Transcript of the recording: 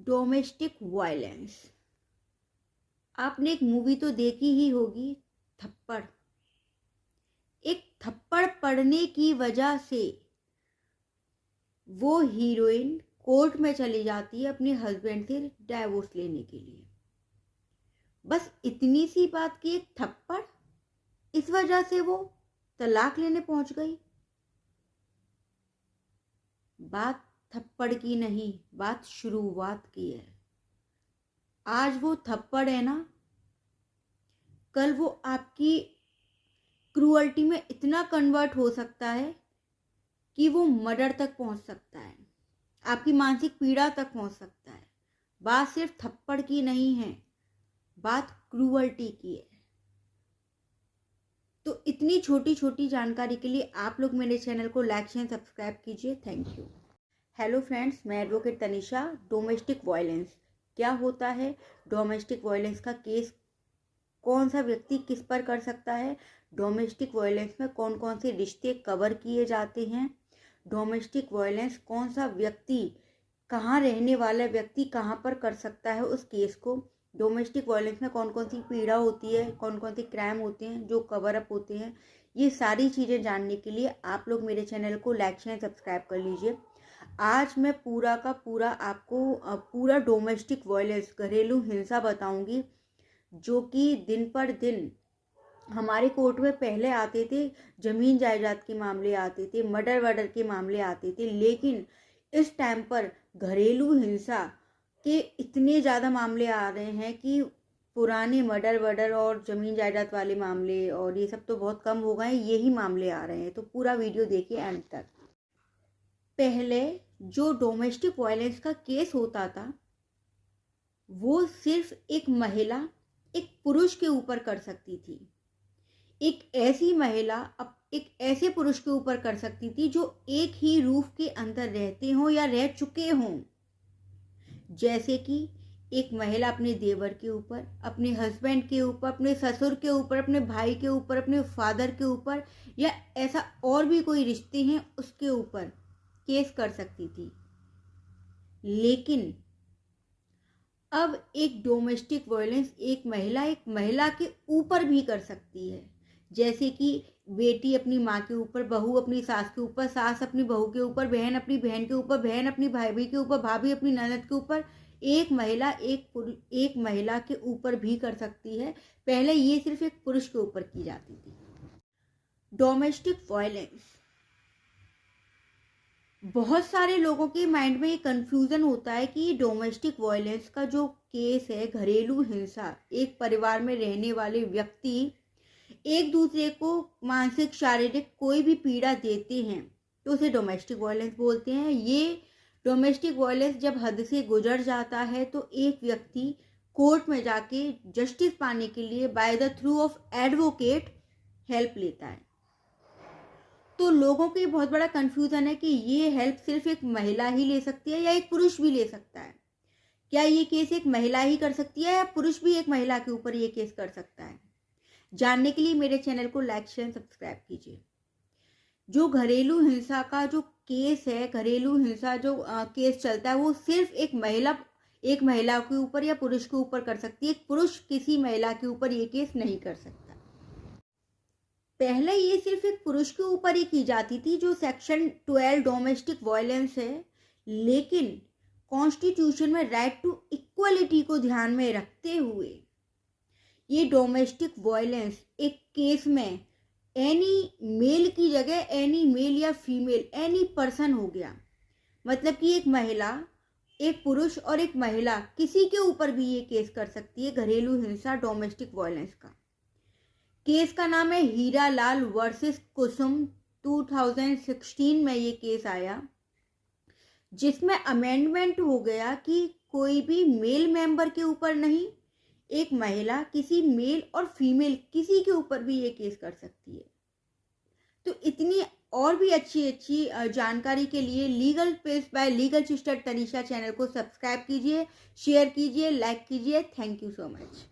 Domestic violence. आपने एक movie तो देखी ही होगी, थप्पड़। एक थप्पड़ पड़ने की वजह से वो हीरोइन कोर्ट में चली जाती है अपने हस्बैंड से डाइवोर्स लेने के लिए। बस इतनी सी बात की एक थप्पड़, इस वजह से वो तलाक लेने पहुंच गई। बात थप्पड़ की नहीं, बात शुरुआत की है। आज वो थप्पड़ है ना, कल वो आपकी क्रूअल्टी में इतना कन्वर्ट हो सकता है कि वो मर्डर तक पहुंच सकता है, आपकी मानसिक पीड़ा तक पहुंच सकता है। बात सिर्फ थप्पड़ की नहीं है, बात क्रूअल्टी की है। तो इतनी छोटी छोटी जानकारी के लिए आप लोग मेरे चैनल को लाइक शेयर सब्सक्राइब कीजिए। Thank you. हेलो फ्रेंड्स, मैं एडवोकेट तनिषा। डोमेस्टिक वायलेंस क्या होता है, डोमेस्टिक वायलेंस का केस कौन सा व्यक्ति किस पर कर सकता है, डोमेस्टिक वायलेंस में कौन कौन से रिश्ते कवर किए जाते हैं, डोमेस्टिक वायलेंस कौन सा व्यक्ति, कहाँ रहने वाला व्यक्ति कहाँ पर कर सकता है उस केस को, डोमेस्टिक वायलेंस में कौन कौन सी पीड़ा होती है, कौन कौन से क्राइम होते हैं जो कवर अप होते हैं, ये सारी चीज़ें जानने के लिए आप लोग मेरे चैनल को लाइक शेयर सब्सक्राइब कर लीजिए। आज मैं पूरा का पूरा आपको पूरा डोमेस्टिक वायलेंस, घरेलू हिंसा बताऊंगी, जो कि दिन पर दिन हमारे कोर्ट में पहले आते थे। जमीन जायदाद के मामले आते थे, मर्डर के मामले आते थे, लेकिन इस टाइम पर घरेलू हिंसा के इतने ज़्यादा मामले आ रहे हैं कि पुराने मर्डर और ज़मीन जायदाद वाले मामले और ये सब तो बहुत कम हो गए हैं, यही मामले आ रहे हैं। तो पूरा वीडियो देखिए एंड तक। पहले जो डोमेस्टिक वायलेंस का केस होता था, वो सिर्फ एक महिला एक पुरुष के ऊपर कर सकती थी। एक ऐसी महिला अब एक ऐसे पुरुष के ऊपर कर सकती थी जो एक ही रूफ के अंदर रहते हों या रह चुके हों। जैसे कि एक महिला अपने देवर के ऊपर, अपने हस्बैंड के ऊपर, अपने ससुर के ऊपर, अपने भाई के ऊपर, अपने फादर के ऊपर, या ऐसा और भी कोई रिश्ते हैं उसके ऊपर केस कर सकती थी। लेकिन अब एक डोमेस्टिक वायलेंस एक महिला के ऊपर भी कर सकती है। जैसे कि बेटी अपनी माँ के ऊपर, बहू अपनी सास के ऊपर, सास अपनी बहू के ऊपर, बहन अपनी बहन के ऊपर, बहन अपनी भाभी के ऊपर, भाभी अपनी ननद के ऊपर, एक महिला के ऊपर भी कर सकती है। पहले ये सिर्फ एक पुरुष के ऊपर की जाती थी। डोमेस्टिक वायलेंस, बहुत सारे लोगों के माइंड में ये कंफ्यूजन होता है कि डोमेस्टिक वायलेंस का जो केस है, घरेलू हिंसा, एक परिवार में रहने वाले व्यक्ति एक दूसरे को मानसिक शारीरिक कोई भी पीड़ा देते हैं तो उसे डोमेस्टिक वायलेंस बोलते हैं। ये डोमेस्टिक वायलेंस जब हद से गुजर जाता है तो एक व्यक्ति कोर्ट में जाके जस्टिस पाने के लिए by the through of advocate help लेता है। तो लोगों को ये बहुत बड़ा कंफ्यूजन है कि ये हेल्प सिर्फ एक महिला ही ले सकती है या एक पुरुष भी ले सकता है। क्या ये केस एक महिला ही कर सकती है या पुरुष भी एक महिला के ऊपर ये केस कर सकता है? जानने के लिए मेरे चैनल को लाइक शेयर सब्सक्राइब कीजिए। जो घरेलू हिंसा का जो केस है, घरेलू हिंसा जो केस चलता है, वो सिर्फ एक महिला के ऊपर या पुरुष के ऊपर कर सकती है। एक पुरुष किसी महिला के ऊपर ये केस नहीं कर सकता। पहले ये सिर्फ एक पुरुष के ऊपर ही की जाती थी, जो सेक्शन 12 डोमेस्टिक वायलेंस है। लेकिन कॉन्स्टिट्यूशन में राइट टू इक्वलिटी को ध्यान में रखते हुए ये डोमेस्टिक वायलेंस एक केस में एनी मेल की जगह एनी मेल या फीमेल, एनी पर्सन हो गया। मतलब कि एक महिला, एक पुरुष और एक महिला किसी के ऊपर भी ये केस कर सकती है घरेलू हिंसा, डोमेस्टिक वायलेंस का। केस का नाम है हीरा लाल वर्सेस कुसुम। 2016 में ये केस आया, जिसमें अमेंडमेंट हो गया कि कोई भी मेल मेंबर के ऊपर नहीं, एक महिला किसी मेल और फीमेल किसी के ऊपर भी ये केस कर सकती है। तो इतनी और भी अच्छी जानकारी के लिए legal page bye legal sister Tanisha channel को सब्सक्राइब कीजिए, शेयर कीजिए, लाइक कीजिए। Thank you so much.